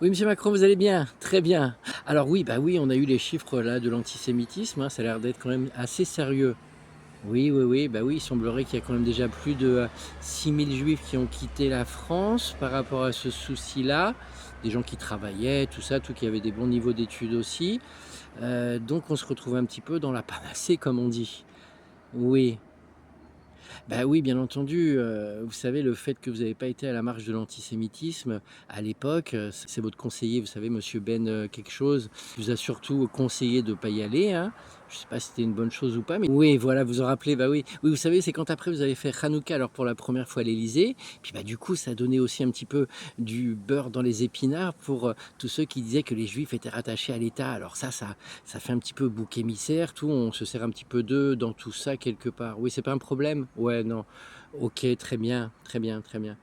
Oui, monsieur Macron, vous allez bien? Très bien. Alors oui, bah oui, on a eu les chiffres là de l'antisémitisme, hein, ça a l'air d'être quand même assez sérieux. Oui, oui, oui, bah oui, il semblerait qu'il y a quand même déjà plus de 6 000 juifs qui ont quitté la France par rapport à ce souci-là. Des gens qui travaillaient, tout ça, tout qui avaient des bons niveaux d'études aussi. Donc on se retrouve un petit peu dans la panacée, comme on dit. Oui. Bah oui, bien entendu, vous savez, le fait que vous n'avez pas été à la marche de l'antisémitisme, à l'époque, c'est votre conseiller, vous savez, monsieur Ben, quelque chose, qui vous a surtout conseillé de pas y aller, hein. Je sais pas si c'était une bonne chose ou pas, mais oui, voilà, vous en rappelez, bah oui. Oui, vous savez, c'est quand après vous avez fait Hanouka, alors pour la première fois à l'Élysée, puis bah, du coup, ça a donné aussi un petit peu du beurre dans les épinards pour, tous ceux qui disaient que les Juifs étaient rattachés à l'État. Alors ça fait un petit peu bouc émissaire, tout, on se sert un petit peu d'eux dans tout ça quelque part. Oui, c'est pas un problème? Ouais, non. OK, très bien, très bien, très bien.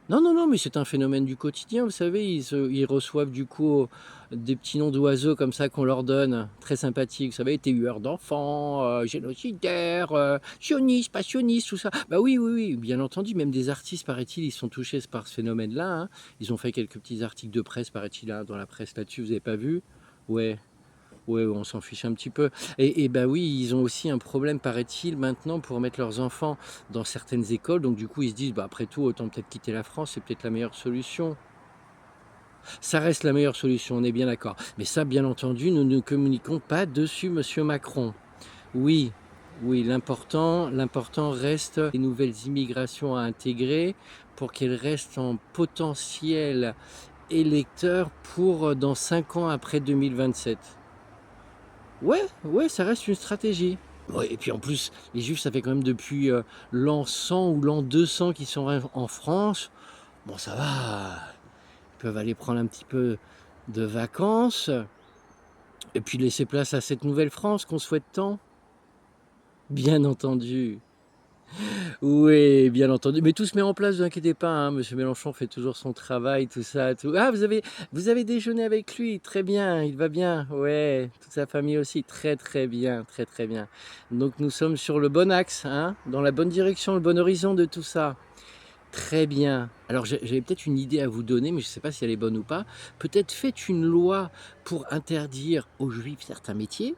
Non, non, non, mais c'est un phénomène du quotidien, vous savez, ils reçoivent du coup des petits noms d'oiseaux comme ça qu'on leur donne, très sympathiques, vous savez, tueurs d'enfants, génocidaires, sionistes, pas sionistes, tout ça. Bah oui, oui, oui, bien entendu, même des artistes, paraît-il, ils sont touchés par ce phénomène-là, hein. Ils ont fait quelques petits articles de presse, paraît-il, hein, dans la presse là-dessus, vous avez pas vu? Ouais. Ouais, on s'en fiche un petit peu. Et bah oui, ils ont aussi un problème, paraît-il, maintenant pour mettre leurs enfants dans certaines écoles. Donc du coup, ils se disent, bah, après tout, autant peut-être quitter la France, c'est peut-être la meilleure solution. Ça reste la meilleure solution, on est bien d'accord. Mais ça, bien entendu, nous ne communiquons pas dessus, monsieur Macron. Oui, oui, l'important reste les nouvelles immigrations à intégrer pour qu'elles restent en potentiel électeurs pour dans 5 ans après 2027. Ouais, ouais, ça reste une stratégie. Ouais, et puis en plus, les Juifs, ça fait quand même depuis, l'an 100 ou l'an 200 qu'ils sont en France. Bon, ça va, ils peuvent aller prendre un petit peu de vacances et puis laisser place à cette nouvelle France qu'on souhaite tant. Bien entendu. Oui, bien entendu, mais tout se met en place, vous inquiétez pas, hein, monsieur Mélenchon fait toujours son travail, tout ça, tout. Ah, vous avez déjeuné avec lui? Très bien, il va bien? Ouais, toute sa famille aussi? Très, très bien, très, très bien. Donc nous sommes sur le bon axe, hein, dans la bonne direction, le bon horizon de tout ça. Très bien. Alors j'avais peut-être une idée à vous donner, mais je ne sais pas si elle est bonne ou pas. Peut-être faites une loi pour interdire aux juifs certains métiers.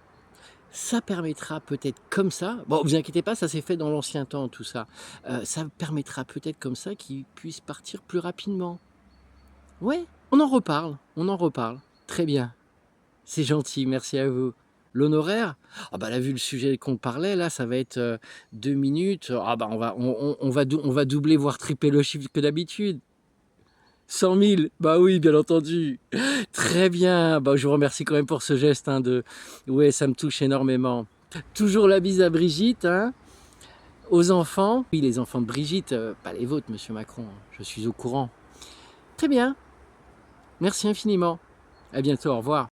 Ça permettra peut-être comme ça, bon, vous inquiétez pas, ça s'est fait dans l'ancien temps tout ça. Ça permettra peut-être comme ça qu'ils puissent partir plus rapidement. Ouais, on en reparle, on en reparle. Très bien, c'est gentil, merci à vous. L'honoraire? Ah bah là, vu le sujet qu'on parlait là, ça va être, 2 minutes. Ah bah on va doubler, voire tripler le chiffre que d'habitude. 100 000, bah oui, bien entendu. Très bien, bah je vous remercie quand même pour ce geste, hein, de ouais, ça me touche énormément. Toujours la bise à Brigitte, hein, aux enfants. Oui, les enfants de Brigitte, pas les vôtres, monsieur Macron, hein, je suis au courant. Très bien, merci infiniment. À bientôt, au revoir.